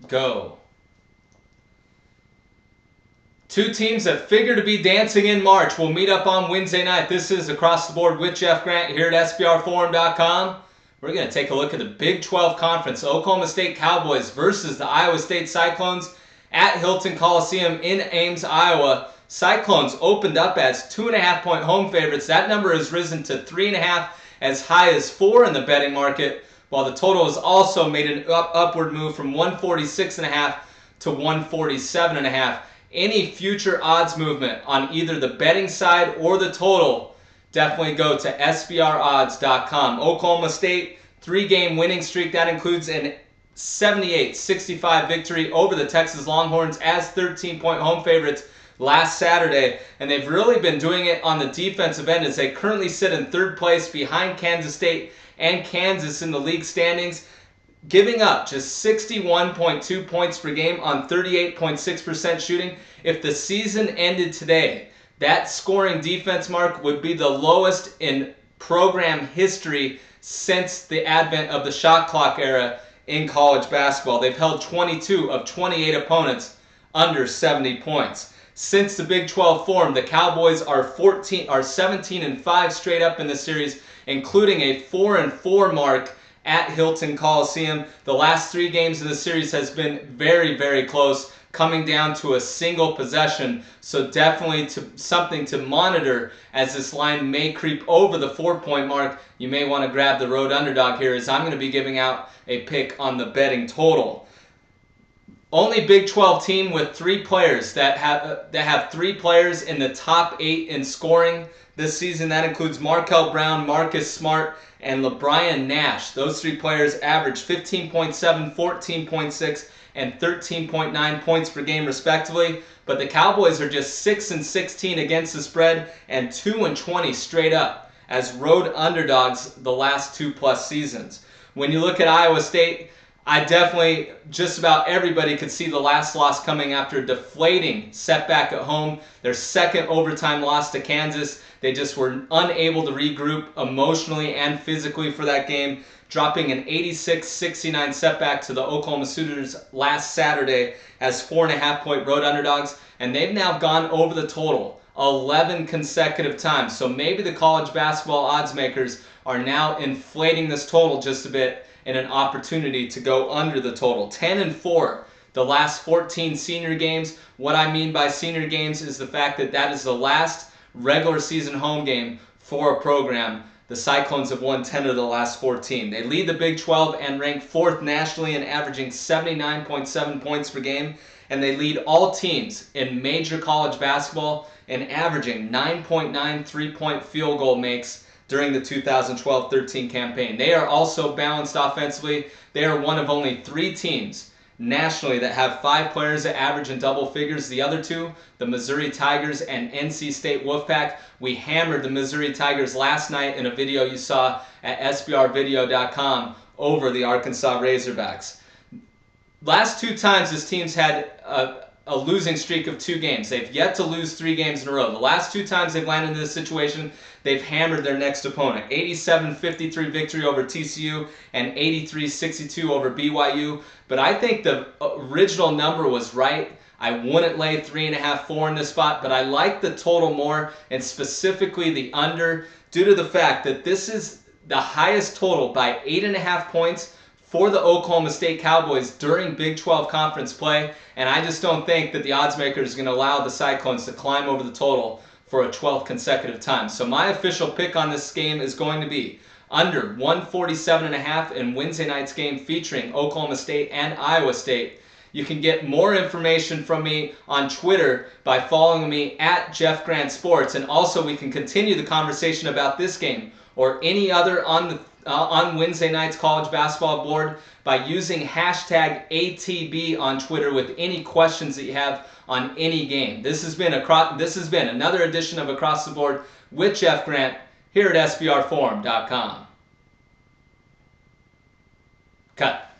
go. Two teams that figure to be dancing in March will meet up on Wednesday night. This is Across the Board with Jeff Grant here at SBRforum.com. We're going to take a look at the Big 12 Conference. Oklahoma State Cowboys versus the Iowa State Cyclones at Hilton Coliseum in Ames, Iowa. Cyclones opened up as 2.5-point home favorites. That number has risen to 3.5, as high as 4 in the betting market, while the total has also made an upward move from 146.5 to 147.5. Any future odds movement on either the betting side or the total, definitely go to SBRodds.com. Oklahoma State, 3-game winning streak. That includes an 78-65 victory over the Texas Longhorns as 13-point home favorites last Saturday. And they've really been doing it on the defensive end, as they currently sit in 3rd place behind Kansas State and Kansas in the league standings, giving up just 61.2 points per game on 38.6% shooting. If the season ended today, that scoring defense mark would be the lowest in program history since the advent of the shot clock era in college basketball. They've held 22 of 28 opponents under 70 points. Since the Big 12 formed, the Cowboys are 17-5 straight up in the series, including a 4-4 mark at Hilton Coliseum. The last 3 games of the series has been very, very close, coming down to a single possession. So definitely something to monitor, as this line may creep over the 4-point mark. You may want to grab the road underdog here, as I'm going to be giving out a pick on the betting total. Only Big 12 team with 3 players that have 3 players in the top 8 in scoring this season. That includes Markel Brown, Marcus Smart, and LeBrian Nash. Those 3 players average 15.7, 14.6, and 13.9 points per game respectively. But the Cowboys are just 6-16 against the spread and 2-20 straight up as road underdogs the last 2+ seasons. When you look at Iowa State, just about everybody could see the last loss coming after a deflating setback at home. Their 2nd overtime loss to Kansas. They just were unable to regroup emotionally and physically for that game, dropping an 86-69 setback to the Oklahoma Sooners last Saturday as 4.5-point road underdogs. And they've now gone over the total 11 consecutive times. So maybe the college basketball odds makers are now inflating this total just a bit in an opportunity to go under the total. 10-4 the last 14 senior games. What I mean by senior games is the fact that that is the last regular season home game for a program. The Cyclones have won 10 of the last 14. They lead the Big 12 and rank 4th nationally in averaging 79.7 points per game. And they lead all teams in major college basketball in averaging 9.9 3-point field goal makes during the 2012-13 campaign. They are also balanced offensively. They are one of only 3 teams nationally that have 5 players that average in double figures. The other 2, the Missouri Tigers and NC State Wolfpack. We hammered the Missouri Tigers last night in a video you saw at SBRvideo.com over the Arkansas Razorbacks. Last 2 times this team's had a losing streak of 2 games. They've yet to lose 3 games in a row. The last 2 times they've landed in this situation, they've hammered their next opponent. 87-53 victory over TCU and 83-62 over BYU. But I think the original number was right. I wouldn't lay 3.5, 4 in this spot, but I like the total more, and specifically the under, due to the fact that this is the highest total by 8.5 points for the Oklahoma State Cowboys during Big 12 conference play, and I just don't think that the odds maker is going to allow the Cyclones to climb over the total for a 12th consecutive time. So my official pick on this game is going to be under 147.5 in Wednesday night's game featuring Oklahoma State and Iowa State. You can get more information from me on Twitter by following me at Jeff Grant Sports, and also we can continue the conversation about this game or any other on Wednesday night's college basketball board by using hashtag ATB on Twitter with any questions that you have on any game. This has been another edition of Across the Board with Jeff Grant here at SBRforum.com. Cut.